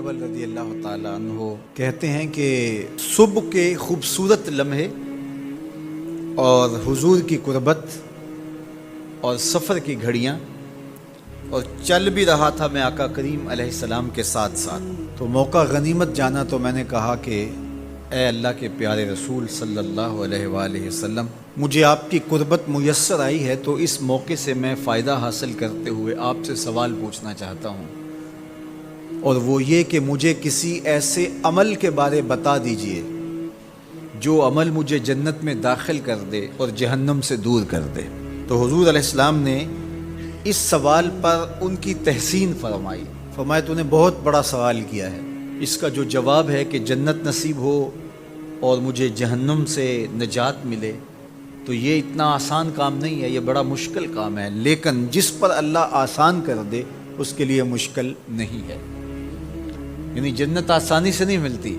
जबल रज़ी अल्लाह ताला अन्हो कहते हैं कि सुबह के खूबसूरत लम्हे और हुजूर की कुर्बत और सफ़र की घड़ियाँ और चल भी रहा था मैं आका करीम अलैहिस्सलाम के साथ साथ, तो मौका गनीमत जाना तो मैंने कहा कि ए अल्लाह के प्यारे रसूल सल्लल्लाहु अलैहि वसल्लम, मुझे आपकी कुर्बत मुयस्सर आई है तो इस मौके से मैं फ़ायदा हासिल करते हुए आपसे सवाल पूछना चाहता हूँ, और वो ये कि मुझे किसी ऐसे अमल के बारे बता दीजिए जो अमल मुझे जन्नत में दाखिल कर दे और जहन्नम से दूर कर दे। तो हुजूर अलैहिस्सलाम ने इस सवाल पर उनकी तहसीन फरमाया तूने बहुत बड़ा सवाल किया है, इसका जो जवाब है कि जन्नत नसीब हो और मुझे जहन्नम से निजात मिले, तो ये इतना आसान काम नहीं है, ये बड़ा मुश्किल काम है, लेकिन जिस पर अल्लाह आसान कर दे उसके लिए मुश्किल नहीं है। यानी जन्नत आसानी से नहीं मिलती,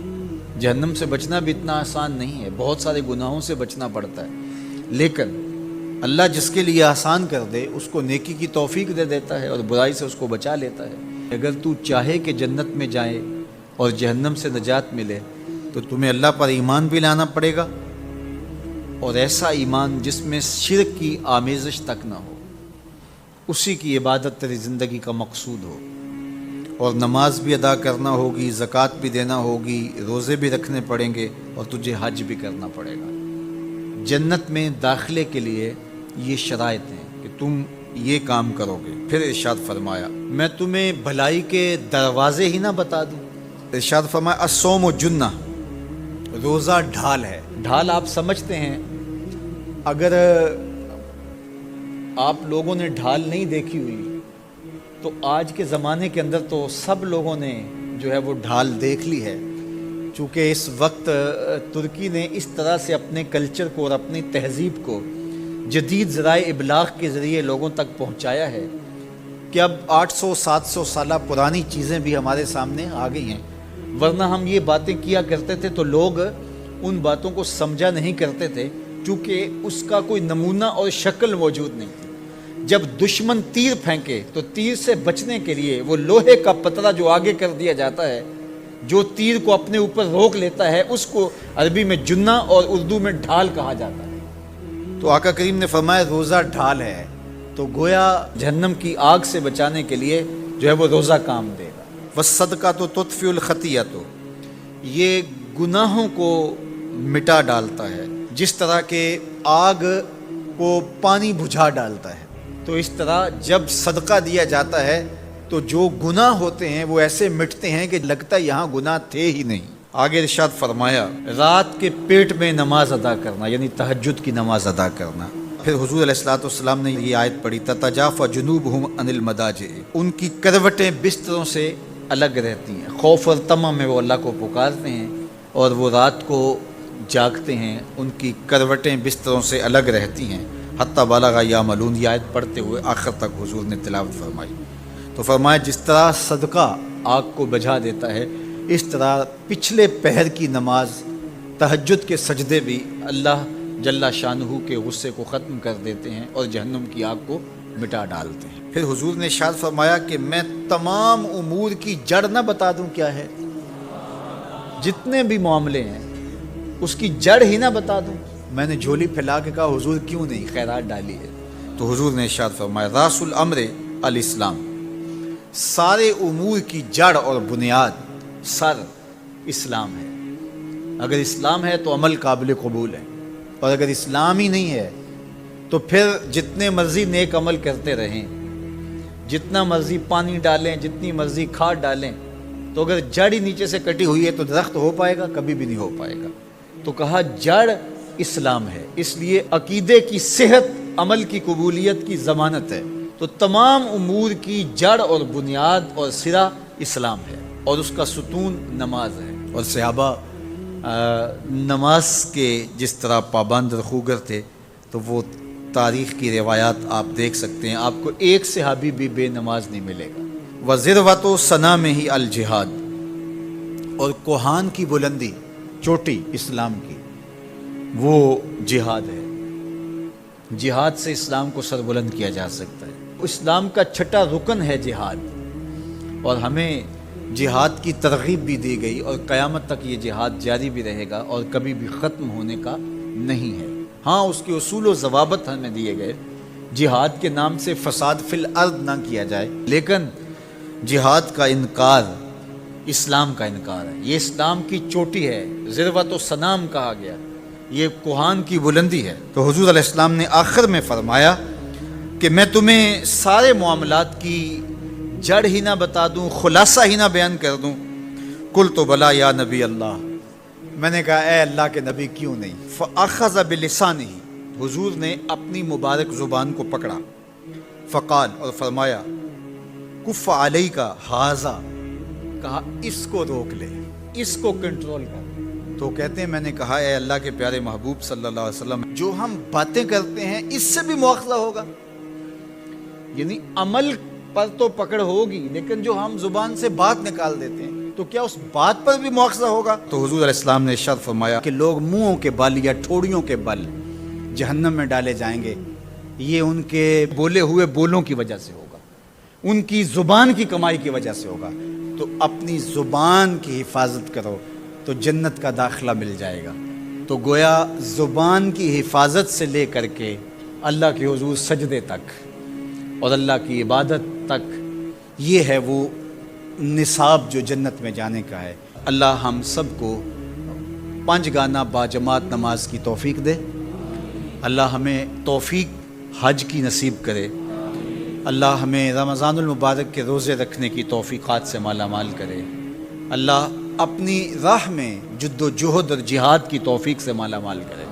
जहन्नम से बचना भी इतना आसान नहीं है, बहुत सारे गुनाहों से बचना पड़ता है, लेकिन अल्लाह जिसके लिए आसान कर दे उसको नेकी की तौफीक दे देता है और बुराई से उसको बचा लेता है। अगर तू चाहे कि जन्नत में जाए और जहन्नम से निजात मिले तो तुम्हें अल्लाह पर ईमान भी लाना पड़ेगा, और ऐसा ईमान जिसमें शिरक की आमेज़श तक ना हो, उसी की इबादत तेरी ज़िंदगी का मकसूद हो, और नमाज भी अदा करना होगी, ज़कात भी देना होगी, रोज़े भी रखने पड़ेंगे और तुझे हज भी करना पड़ेगा। जन्नत में दाखिले के लिए ये शराइत हैं कि तुम ये काम करोगे। फिर इरशाद फरमाया मैं तुम्हें भलाई के दरवाज़े ही ना बता दूँ। इरशाद फरमाया अस्सौम जुन्ना, रोज़ा ढाल है। ढाल आप समझते हैं, अगर आप लोगों ने ढाल नहीं देखी हुई तो आज के ज़माने के अंदर तो सब लोगों ने जो है वो ढाल देख ली है, चूँकि इस वक्त तुर्की ने इस तरह से अपने कल्चर को और अपनी तहज़ीब को जदीद ज़राए इबलाग़ के ज़रिए लोगों तक पहुँचाया है कि अब 800-700 साल पुरानी चीज़ें भी हमारे सामने आ गई हैं। वरना हम ये बातें किया करते थे तो लोग उन बातों को समझा नहीं करते थे, चूँकि उसका कोई नमूना और शक्ल मौजूद नहीं थी। जब दुश्मन तीर फेंके तो तीर से बचने के लिए वो लोहे का पतरा जो आगे कर दिया जाता है, जो तीर को अपने ऊपर रोक लेता है, उसको अरबी में जुन्ना और उर्दू में ढाल कहा जाता है। तो आका करीम ने फरमाया रोज़ा ढाल है, तो गोया जहन्नम की आग से बचाने के लिए जो है वो रोज़ा काम देगा। वह सदका तो तुतफ़िउल खतिया, तो ये गुनाहों को मिटा डालता है, जिस तरह के आग को पानी बुझा डालता है। तो इस तरह जब सदका दिया जाता है तो जो गुनाह होते हैं वो ऐसे मिटते हैं कि लगता है यहाँ गुनाह थे ही नहीं। आगे इरशाद फरमाया रात के पेट में नमाज अदा करना, यानी तहज्जुद की नमाज अदा करना। फिर हुजूर अलैहिस्सलातु वस्सलाम ने ये आयत पढ़ी ततजाफा जुनूबहुम अनिल मदाजिअ, उनकी करवटें बिस्तरों से अलग रहती हैं। खौफ और तमा में वो अल्लाह को पुकारते हैं और वो रात को जागते हैं, उनकी करवटें बिस्तरों से अलग रहती हैं। हत्ता बालगा या मलून, ये आयत पढ़ते हुए आखिर तक हुजूर ने तिलावत फरमाई। तो फरमाया जिस तरह सदका आग को बुझा देता है, इस तरह पिछले पहर की नमाज, तहज्जुद के सजदे भी अल्लाह जल्ला शानहू के गुस्से को ख़त्म कर देते हैं और जहन्नम की आग को मिटा डालते हैं। फिर हुजूर ने इरशाद फरमाया कि मैं तमाम उमूर की जड़ न बता दूं क्या है, जितने भी मामले हैं उसकी जड़ ही ना बता दूं। मैंने झोली फैला के कहा हुजूर क्यों नहीं, खैरात डाली है। तो हुजूर ने इरशाद फरमाया रासुल अम्र अल इस्लाम, सारे उमूर की जड़ और बुनियाद सर इस्लाम है। अगर इस्लाम है तो अमल काबिल कबूल है, और अगर इस्लाम ही नहीं है तो फिर जितने मर्जी नेक अमल करते रहें, जितना मर्जी पानी डालें, जितनी मर्जी खाद डालें, तो अगर जड़ ही नीचे से कटी हुई है तो दरख्त हो पाएगा? कभी भी नहीं हो पाएगा। तो कहा जड़ इस्लाम है, इसलिए अकीदे की सेहत अमल की कबूलियत की ज़मानत है। तो तमाम उमूर की जड़ और बुनियाद और सिरा इस्लाम है, और उसका सुतून नमाज है। और सहाबा नमाज के जिस तरह पाबंद रखूगर थे, तो वो तारीख़ की रिवायात आप देख सकते हैं, आपको एक सहाबी भी बेनमाज नहीं मिलेगा। वज़िरवतो सना में ही अल जिहाद, और कोहान की बुलंदी, चोटी इस्लाम की, वो जिहाद है। जिहाद से इस्लाम को सरबुलंद किया जा सकता है। इस्लाम का छठा रुकन है जिहाद, और हमें جہاد کی ترغیب بھی دی گئی اور قیامت تک یہ جہاد جاری بھی رہے گا اور کبھی بھی ختم ہونے کا نہیں ہے۔ ہاں اس کے اصول و ضوابط ہمیں دیے گئے، جہاد کے نام سے فساد فی الارض نہ کیا جائے، لیکن جہاد کا انکار اسلام کا انکار ہے۔ یہ اسلام کی چوٹی ہے، ذروۃ و سنام کہا گیا، یہ کوہان کی بلندی ہے۔ تو حضور علیہ السلام نے آخر میں فرمایا کہ میں تمہیں سارے معاملات کی جڑ ہی نہ بتا دوں، خلاصہ ہی نہ بیان کر دوں؟ قلت بلا یا نبی اللہ، میں نے کہا اے اللہ کے نبی کیوں نہیں؟ فاخذ بلسانہ، حضور نے اپنی مبارک زبان کو پکڑا، فقال، اور فرمایا، کف علیک ھذا، کہا اس کو روک لے، اس کو کنٹرول کر۔ تو کہتے ہیں میں نے کہا اے اللہ کے پیارے محبوب صلی اللہ علیہ وسلم، جو ہم باتیں کرتے ہیں اس سے بھی مواخذہ ہوگا؟ یعنی عمل پر تو پکڑ ہوگی، لیکن جو ہم زبان سے بات نکال دیتے ہیں تو کیا اس بات پر بھی مواخذہ ہوگا؟ تو حضور علیہ السلام نے ارشاد فرمایا کہ لوگ منہوں کے بل یا ٹھوڑیوں کے بل جہنم میں ڈالے جائیں گے، یہ ان کے بولے ہوئے بولوں کی وجہ سے ہوگا، ان کی زبان کی کمائی کی وجہ سے ہوگا۔ تو اپنی زبان کی حفاظت کرو تو جنت کا داخلہ مل جائے گا۔ تو گویا زبان کی حفاظت سے لے کر کے اللہ کے حضور سجدے تک اور اللہ کی عبادت تک، یہ ہے وہ نصاب جو جنت میں جانے کا ہے۔ اللہ ہم سب کو 5 گانا باجماعت نماز کی توفیق دے، اللہ ہمیں توفیق حج کی نصیب کرے، اللہ ہمیں رمضان المبارک کے روزے رکھنے کی توفیقات سے مالا مال کرے، اللہ اپنی راہ میں جد و جہد اور جہاد کی توفیق سے مالا مال کرے۔